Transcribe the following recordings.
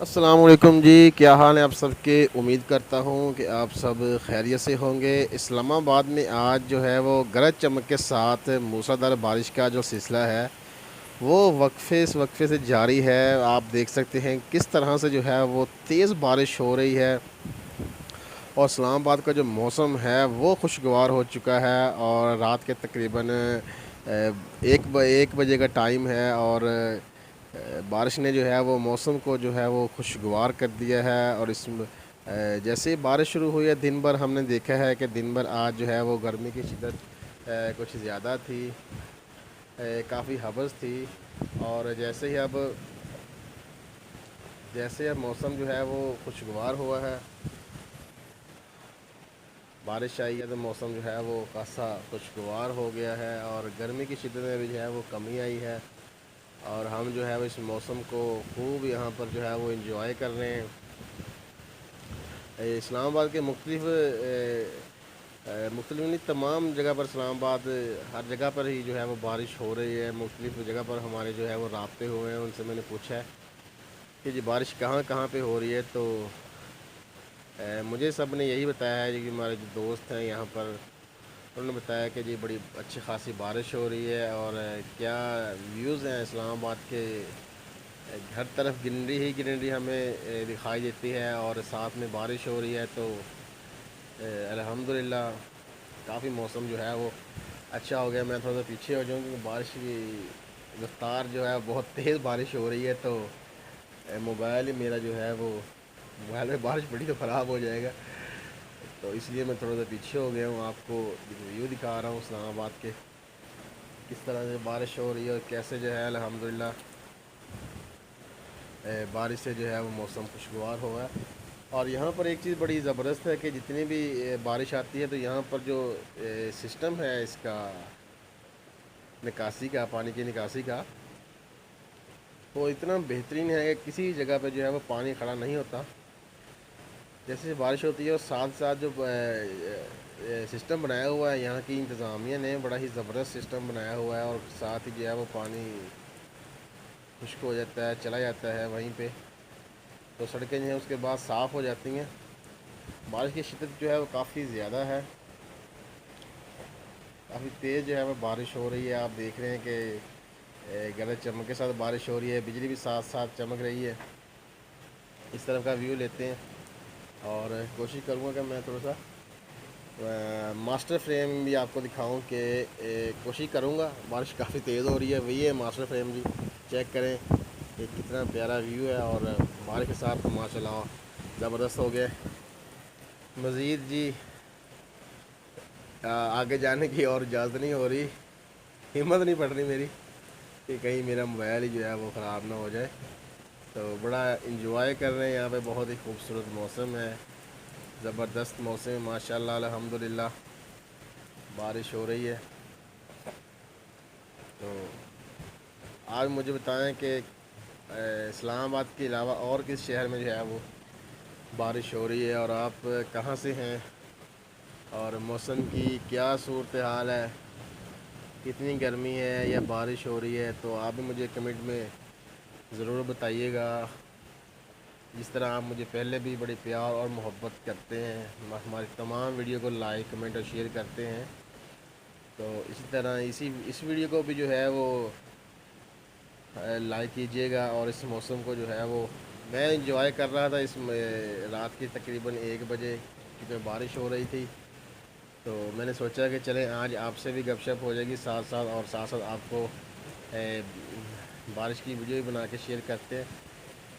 السلام علیکم جی، کیا حال ہے آپ سب کے؟ امید کرتا ہوں کہ آپ سب خیریت سے ہوں گے۔ اسلام آباد میں آج جو ہے وہ گرج چمک کے ساتھ موسلادھار بارش کا جو سلسلہ ہے وہ وقفے سے جاری ہے۔ آپ دیکھ سکتے ہیں کس طرح سے جو ہے وہ تیز بارش ہو رہی ہے، اور اسلام آباد کا جو موسم ہے وہ خوشگوار ہو چکا ہے، اور رات کے تقریباً 1 بجے کا ٹائم ہے، اور بارش نے جو ہے وہ موسم کو جو ہے وہ خوشگوار کر دیا ہے۔ اور جیسے ہی بارش شروع ہوئی ہے دن بھر ہم نے دیکھا ہے کہ دن بھر آج جو ہے وہ گرمی کی شدت کچھ زیادہ تھی، کافی حبس تھی، اور جیسے اب موسم جو ہے وہ خوشگوار ہوا ہے، بارش آئی ہے تو موسم جو ہے وہ خاصا خوشگوار ہو گیا ہے، اور گرمی کی شدت میں بھی جو ہے وہ کمی آئی ہے، اور ہم جو ہے وہ اس موسم کو خوب یہاں پر جو ہے وہ انجوائے کر رہے ہیں۔ اسلام آباد کے مختلف نہیں، تمام جگہ پر اسلام آباد ہر جگہ پر ہی جو ہے وہ بارش ہو رہی ہے۔ مختلف جگہ پر ہمارے جو ہے وہ رابطے ہوئے ہیں، ان سے میں نے پوچھا ہے کہ جی بارش کہاں کہاں پہ ہو رہی ہے، تو مجھے سب نے یہی بتایا ہے کہ ہمارے جو دوست ہیں یہاں پر، انہوں نے بتایا کہ جی بڑی اچھی خاصی بارش ہو رہی ہے، اور کیا ویوز ہیں اسلام آباد کے، ہر طرف گرینری ہی گرینری ہمیں دکھائی دیتی ہے، اور ساتھ میں بارش ہو رہی ہے، تو الحمدللہ کافی موسم جو ہے وہ اچھا ہو گیا۔ میں تھوڑا سا پیچھے ہو جاؤں کیونکہ بارش کی رفتار جو ہے بہت تیز بارش ہو رہی ہے، تو موبائل ہی میرا جو ہے وہ موبائل میں بارش پڑی تو خراب ہو جائے گا، تو اس لیے میں تھوڑا سا پیچھے ہو گیا ہوں۔ آپ کو ویو دکھا رہا ہوں اسلام آباد کے، کس طرح سے بارش ہو رہی ہے، اور کیسے جو ہے الحمدللہ بارش سے جو ہے وہ موسم خوشگوار ہوا ہے۔ اور یہاں پر ایک چیز بڑی زبردست ہے کہ جتنی بھی بارش آتی ہے تو یہاں پر جو سسٹم ہے اس کا نکاسی کا، پانی کی نکاسی کا، وہ اتنا بہترین ہے کہ کسی جگہ پہ جو ہے وہ پانی کھڑا نہیں ہوتا۔ جیسے بارش ہوتی ہے اور ساتھ ساتھ جو سسٹم بنایا ہوا ہے یہاں کی انتظامیہ نے، بڑا ہی زبردست سسٹم بنایا ہوا ہے، اور ساتھ ہی جو ہے وہ پانی خشک ہو جاتا ہے، چلا جاتا ہے وہیں پہ، تو سڑکیں جو ہیں اس کے بعد صاف ہو جاتی ہیں۔ بارش کی شدت جو ہے وہ کافی زیادہ ہے، کافی تیز جو ہے وہ بارش ہو رہی ہے۔ آپ دیکھ رہے ہیں کہ گرج چمک کے ساتھ بارش ہو رہی ہے، بجلی بھی ساتھ ساتھ چمک رہی ہے۔ اس طرف کا ویو لیتے ہیں، اور کوشش کروں گا کہ میں تھوڑا سا ماسٹر فریم بھی آپ کو دکھاؤں، کہ کوشش کروں گا۔ بارش کافی تیز ہو رہی ہے، وہی ہے ماسٹر فریم جی، چیک کریں کہ کتنا پیارا ویو ہے، اور بارش کے ساتھ تو ماشاء اللہ زبردست ہو گیا۔ مزید جی آگے جانے کی اور اجازت نہیں ہو رہی، ہمت نہیں پڑ رہی میری کہ کہیں میرا موبائل ہی جو ہے وہ خراب نہ ہو جائے، تو بڑا انجوائے کر رہے ہیں یہاں پہ۔ بہت ہی خوبصورت موسم ہے، زبردست موسم ہے، ماشاء اللہ الحمدللہ بارش ہو رہی ہے۔ تو آج مجھے بتائیں کہ اسلام آباد کے علاوہ اور کس شہر میں جو ہے وہ بارش ہو رہی ہے، اور آپ کہاں سے ہیں، اور موسم کی کیا صورتحال ہے، کتنی گرمی ہے یا بارش ہو رہی ہے، تو آپ بھی مجھے کمنٹ میں ضرور بتائیے گا۔ جس طرح آپ مجھے پہلے بھی بڑے پیار اور محبت کرتے ہیں، ہماری تمام ویڈیو کو لائک کمنٹ اور شیئر کرتے ہیں، تو اسی طرح اس ویڈیو کو بھی جو ہے وہ لائک کیجیے گا، اور اس موسم کو جو ہے وہ میں انجوائے کر رہا تھا اس رات کی تقریباً 1 بجے، کیونکہ بارش ہو رہی تھی، تو میں نے سوچا کہ چلیں آج آپ سے بھی گپ شپ ہو جائے گی ساتھ ساتھ، اور ساتھ ساتھ آپ کو بارش کی ویڈیو بھی بنا کے شیئر کرتے ہیں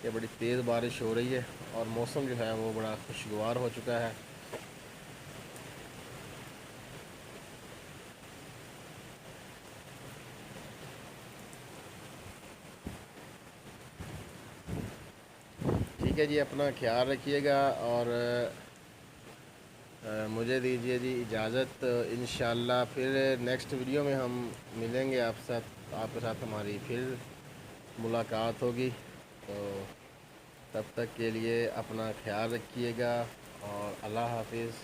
کہ بڑی تیز بارش ہو رہی ہے، اور موسم جو ہے وہ بڑا خوشگوار ہو چکا ہے۔ ٹھیک ہے جی، اپنا خیال رکھیے گا، اور مجھے دیجیے جی اجازت۔ انشاءاللہ پھر نیکسٹ ویڈیو میں ہم ملیں گے، آپ کے ساتھ ہماری پھر ملاقات ہوگی، تو تب تک کے لیے اپنا خیال رکھیے گا، اور اللہ حافظ۔